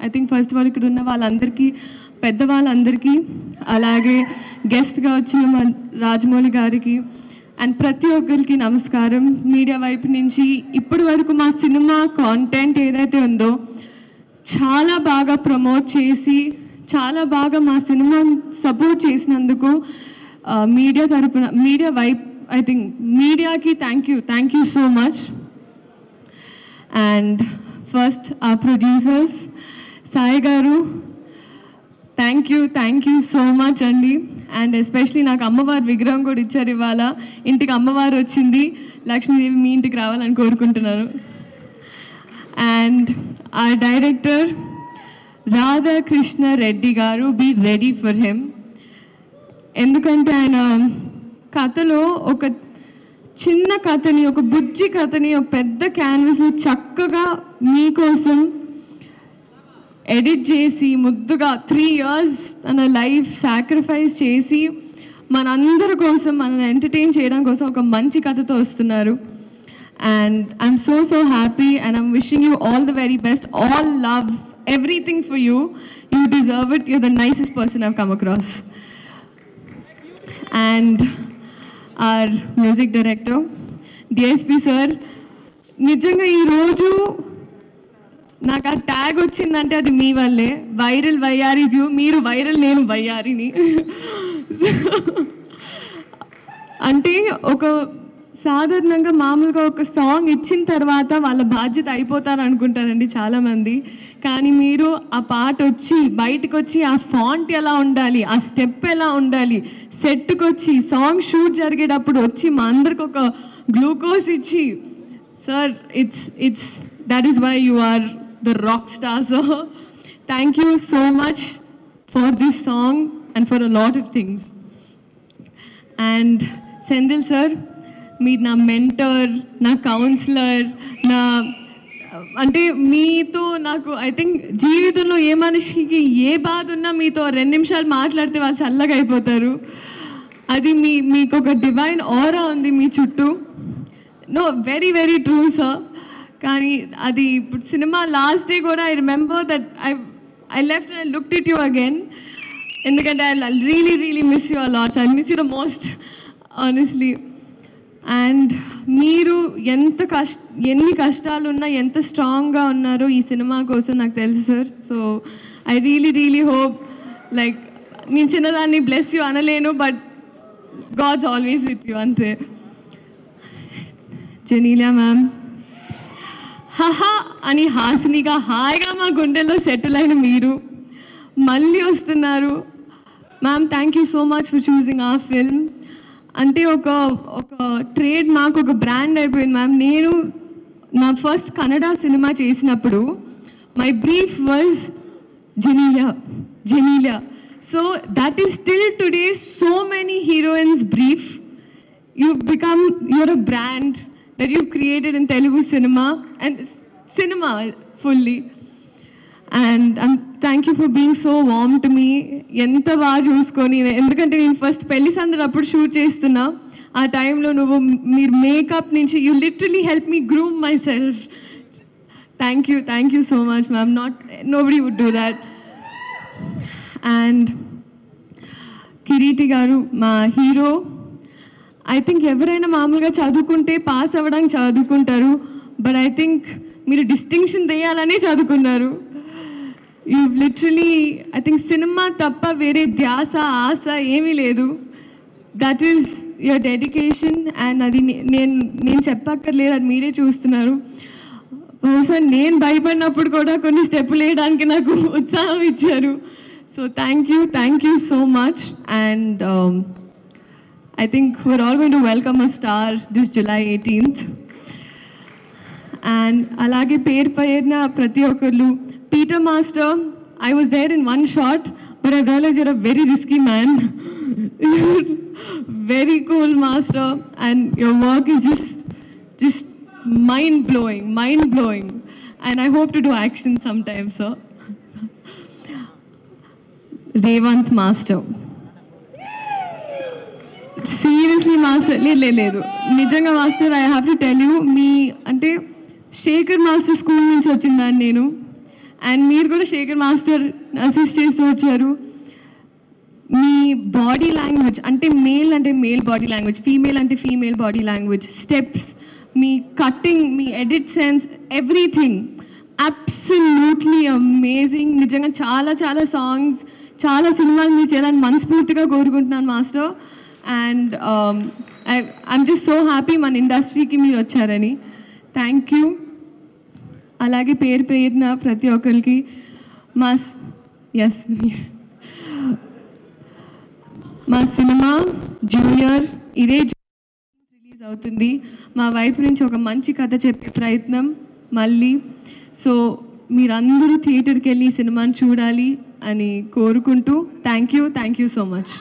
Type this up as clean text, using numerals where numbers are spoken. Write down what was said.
I think first of all ఇక్కడ ఉన్న వాళ్ళందరికీ, పెద్దవాళ్ళందరికీ, అలాగే గెస్ట్గా వచ్చిన రాజమౌళి గారికి అండ్ ప్రతి ఒక్కరికి నమస్కారం. మీడియా వైపు నుంచి ఇప్పటి వరకు మా సినిమా కాంటెంట్ ఏదైతే ఉందో చాలా బాగా ప్రమోట్ చేసి, చాలా బాగా మా సినిమా సపోర్ట్ చేసినందుకు మీడియా తరపున, మీడియా వైపు, ఐ థింక్ మీడియాకి thank you so much. And first ఆ ప్రొడ్యూసర్స్ సాయి గారు, థ్యాంక్ యూ సో మచ్ అండి. అండ్ ఎస్పెషలీ నాకు అమ్మవారి విగ్రహం కూడా ఇచ్చారు ఇవాళ. ఇంటికి అమ్మవారు వచ్చింది, లక్ష్మీదేవి మీ ఇంటికి రావాలని కోరుకుంటున్నాను. అండ్ ఆ డైరెక్టర్ రాధాకృష్ణ రెడ్డి గారు, బీ రెడీ ఫర్ హిమ్. ఎందుకంటే ఆయన కథలో ఒక చిన్న కథని, ఒక బుజ్జి కథని ఒక పెద్ద క్యాన్వస్ని చక్కగా మీకోసం ఎడిట్ చేసి ముద్దుగా 3 years తన లైఫ్ సాక్రిఫైస్ చేసి మనందరి కోసం, మనల్ని ఎంటర్టైన్ చేయడం కోసం ఒక మంచి కథతో వస్తున్నారు. And I'm so happy and I'm wishing you all the very best. All love, everything for you. You deserve it. You're the nicest person I've come across. And our music director DSP sir, నిజంగా ఈరోజు నాకు ఆ tag వచ్చిందంటే అది మీ వల్లే. Viral వయ్యారి zoo, మీరు viral, నేను వయ్యారిని. అంటే ఒక సాధారణంగా మామూలుగా ఒక సాంగ్ ఇచ్చిన తర్వాత వాళ్ళ బాధ్యత అయిపోతారు అనుకుంటారండి చాలామంది. కానీ మీరు ఆ పాట వచ్చి బయటకు వచ్చి ఆ ఫాంట్ ఎలా ఉండాలి, ఆ స్టెప్ ఎలా ఉండాలి, సెట్కి వచ్చి సాంగ్ షూట్ జరిగేటప్పుడు వచ్చి మా అందరికి ఒక గ్లూకోజ్ ఇచ్చి, sir it's that is why you are the rock star, sir. Thank you so much for this song and for a lot of things. And Sendil sir, మీరు నా మెంటర్, నా councillor, నా అంటే మీతో నాకు ఐ థింక్ జీవితంలో ఏ మనిషికి ఏ బాధ ఉన్నా మీతో 2 నిమిషాలు మాట్లాడితే వాళ్ళు చల్లగా అయిపోతారు. అది మీకు ఒక డివైన్ ఆరా ఉంది మీ చుట్టూ. No, very true sir. కానీ అది ఇప్పుడు సినిమా లాస్ట్ డే కూడా I remember that I left and I looked at you again. ఎందుకంటే I really miss you a lot. I miss you the most honestly. And మీరు ఎన్ని కష్టాలు ఉన్నా ఎంత స్ట్రాంగ్గా ఉన్నారో ఈ సినిమా కోసం నాకు తెలుసు sir. So I really hope, like నేను చిన్నదాన్ని బ్లెస్ యూ అనలేను, but God's always with you అంతే. జెనీలియా మ్యామ్, హహా అని హాసినిగా హాయిగా మా గుండెల్లో సెటిల్ అయిన మీరు మళ్ళీ వస్తున్నారు. Ma'am, thank you so much for choosing ఆ ఫిల్మ్. అంటే ఒక ట్రేడ్ మార్క్, ఒక బ్రాండ్ అయిపోయింది మ్యామ్. నేను నా ఫస్ట్ కన్నడ సినిమా చేసినప్పుడు my brief was Genelia. So that is still today so many heroines brief. you're a brand that you've created in Telugu cinema and cinema fully. And thank you for being so warm to me. ఎంత బాగా చూసుకొని, ఎందుకంటే నేను first పెళ్లి సందడి అప్పుడు shoot చేస్తున్నా. ఆ టైంలో మీరు మేకప్ నుంచి you literally help me groom myself. Thank you so much ma'am. Nobody would do that. And Kireeti garu, మా హీరో. ఐ థింక్ ఎవరైనా మామూలుగా చదువుకుంటే పాస్ అవ్వడానికి చదువుకుంటారు, బట్ ఐ థింక్ మీరు డిస్టింక్షన్ వేయాలనే చదువుకున్నారు. You literally, I think cinema తప్ప వేరే ధ్యాస ఆశ ఏమీ లేదు. That is your dedication. And అది నేను చెప్పక్కర్లేదు, అది మీరే చూస్తున్నారు. బహుశా నేను భయపడినప్పుడు కూడా కొన్ని స్టెప్పులు వేయడానికి నాకు ఉత్సాహం ఇచ్చారు. So thank you so much. And I think we're all going to welcome a star this July 18th. And alage perna prati okkarlu. Peter Master, I was there in one shot, but I realized you're a very risky man. Very cool master, and your work is just mind-blowing. And I hope to do action sometime, sir. Revant Master. Seriously master, లేదు నిజంగా master, I have to tell you, మీ అంటే Shekhar master school నుంచి వచ్చిందాన్ని నేను. And మీరు కూడా Shekhar master assist చేస్తూ వచ్చారు. మీ బాడీ లాంగ్వేజ్ అంటే మేల్ బాడీ లాంగ్వేజ్, ఫీమేల్ అంటే ఫీమేల్ బాడీ లాంగ్వేజ్, స్టెప్స్, మీ కట్టింగ్, మీ edit sense, everything absolutely amazing. నిజంగా చాలా చాలా సాంగ్స్, చాలా సినిమాలు మీరు చేయాలని మనస్ఫూర్తిగా కోరుకుంటున్నాను master. And I'm just so happy మన ఇండస్ట్రీకి మీరు వచ్చారని. Thank you. అలాగే పేరున ప్రతి ఒక్కరికి మా సినిమా జూనియర్ ఇదే రిలీజ్ అవుతుంది. మా వైపు నుంచి ఒక మంచి కథ చెప్పే ప్రయత్నం మళ్ళీ. సో మీరందరూ థియేటర్కి వెళ్ళి ఈ సినిమాని చూడాలి అని కోరుకుంటూ థ్యాంక్ యూ సో మచ్.